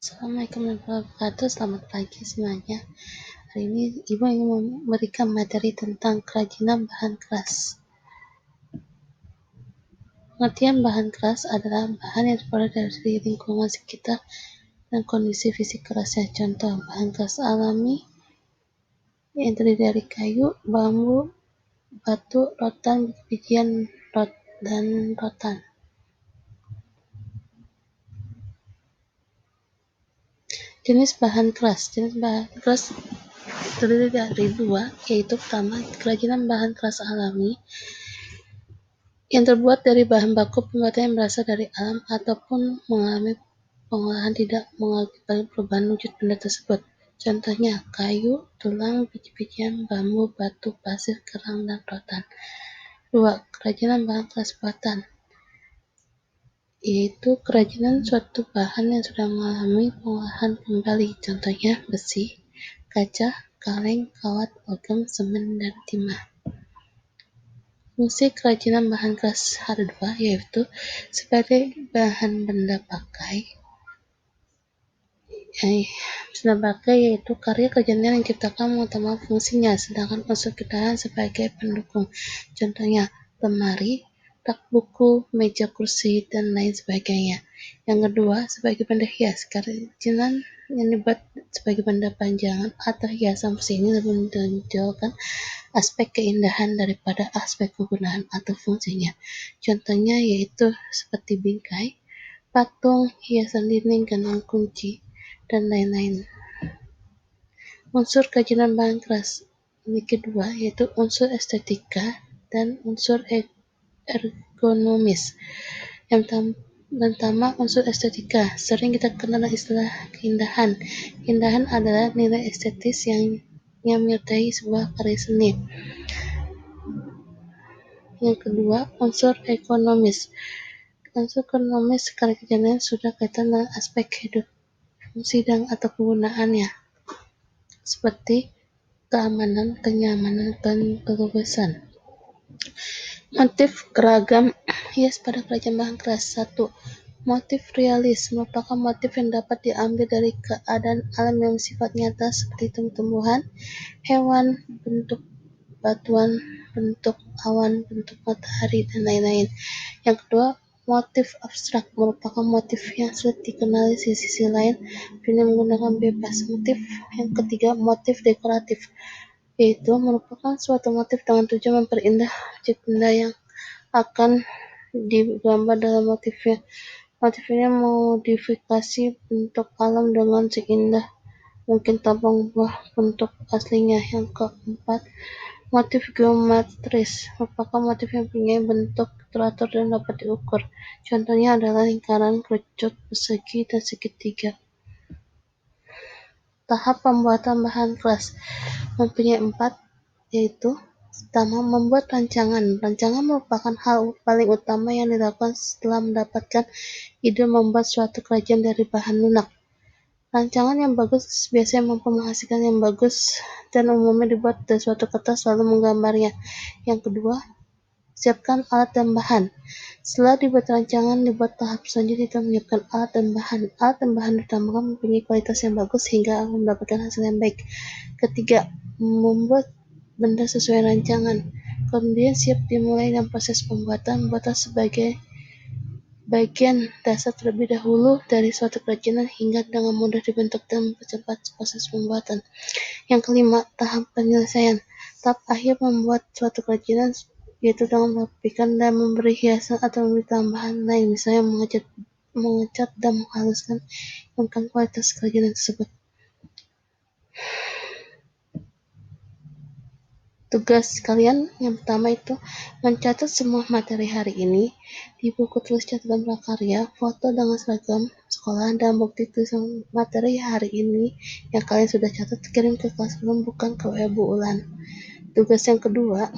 Assalamualaikum warahmatullahi wabarakatuh. Selamat pagi semuanya. Hari ini Ibu ingin memberikan materi tentang kerajinan bahan keras. Pengertian bahan keras adalah bahan yang terbuat dari lingkungan sekitar dan kondisi fisik kerasnya. Contoh, bahan keras alami yang terdiri dari kayu, bambu, batu, rotan, bijian, dan rotan. Jenis bahan keras terdiri dari dua, yaitu pertama, kerajinan bahan keras alami yang terbuat dari bahan baku pembuatan yang berasal dari alam ataupun mengalami pengolahan tidak mengakibatkan perubahan wujud benda tersebut. Contohnya, kayu, tulang, biji-bijian, bambu, batu, pasir, kerang, dan rotan. 2. Kerajinan bahan keras buatan, yaitu kerajinan suatu bahan yang sudah mengalami pengolahan kembali. Contohnya, besi, kaca, kaleng, kawat, logam, semen, dan timah. Fungsi kerajinan bahan keras ada dua, yaitu sebagai bahan benda pakai, yaitu karya kerjanya yang diciptakan mengutamakan fungsinya, sedangkan unsur keindahan sebagai pendukung. Contohnya, lemari, rak buku, meja kursi, dan lain sebagainya. Yang kedua, sebagai benda hias, kerajinan yang dibuat sebagai benda panjangan atau hiasan fungsi ini lebih menonjolkan aspek keindahan daripada aspek kegunaan atau fungsinya. Contohnya yaitu seperti bingkai, patung, hiasan dinding, gantung kunci, dan lain-lain. Unsur kerajinan bahan keras memiliki dua, yaitu unsur estetika dan unsur ergonomis. Yang pertama, unsur estetika. Sering kita kenal istilah keindahan. Keindahan adalah nilai estetis yang menyertai sebuah karya seni. Yang kedua, unsur ekonomis. Unsur ekonomis karya kerjanya sudah kaitan dengan aspek hidup, fungsi dan atau kegunaannya, seperti keamanan, kenyamanan, dan keluasan. Motif keragam hias pada kerajinan bahan keras. 1. Motif realis merupakan motif yang dapat diambil dari keadaan alam yang sifat nyata seperti tumbuh-tumbuhan, hewan, bentuk batuan, bentuk awan, bentuk matahari, dan lain-lain. Yang kedua, motif abstrak merupakan motif yang sulit dikenali sisi lain dengan menggunakan bebas. Motif yang ketiga, motif dekoratif, yaitu merupakan suatu motif dengan tujuan memperindah objek benda yang akan digambar dalam motifnya. Motif ini memodifikasi bentuk alam dengan seindah mungkin tanpa mengubah bentuk aslinya. Yang keempat, motif geometris merupakan motif yang punya bentuk teratur dan dapat diukur. Contohnya adalah lingkaran, kerucut, persegi, dan segitiga. Tahap pembuatan bahan keras mempunyai 4, yaitu pertama, membuat rancangan. Rancangan merupakan hal paling utama yang dilakukan setelah mendapatkan ide membuat suatu kerajinan dari bahan lunak. Rancangan yang bagus biasanya mampu menghasilkan yang bagus dan umumnya dibuat dari suatu kertas lalu menggambarnya. Yang kedua, siapkan alat dan bahan. Setelah dibuat rancangan, dibuat tahap selanjutnya itu menyiapkan alat dan bahan. Alat dan bahan ditambahkan mempunyai kualitas yang bagus hingga mendapatkan hasil yang baik. Ketiga, membuat benda sesuai rancangan. Kemudian siap dimulai dalam proses pembuatan. Buatlah sebagai bagian dasar terlebih dahulu dari suatu kerajinan hingga dengan mudah dibentuk dan mempercepat proses pembuatan. Yang kelima, tahap penyelesaian. Tahap akhir membuat suatu kerajinan yaitu dengan merapikan dan memberi hiasan atau memberi tambahan lain, misalnya mengecat dan menghaluskan kualitas kerajinan tersebut. Tugas kalian yang pertama itu mencatat semua materi hari ini di buku tulis catatan prakarya, foto dengan seragam sekolah, dan bukti tulisan materi hari ini yang kalian sudah catat kirim ke kelas bukan ke WA Bu Ulan. Tugas yang kedua,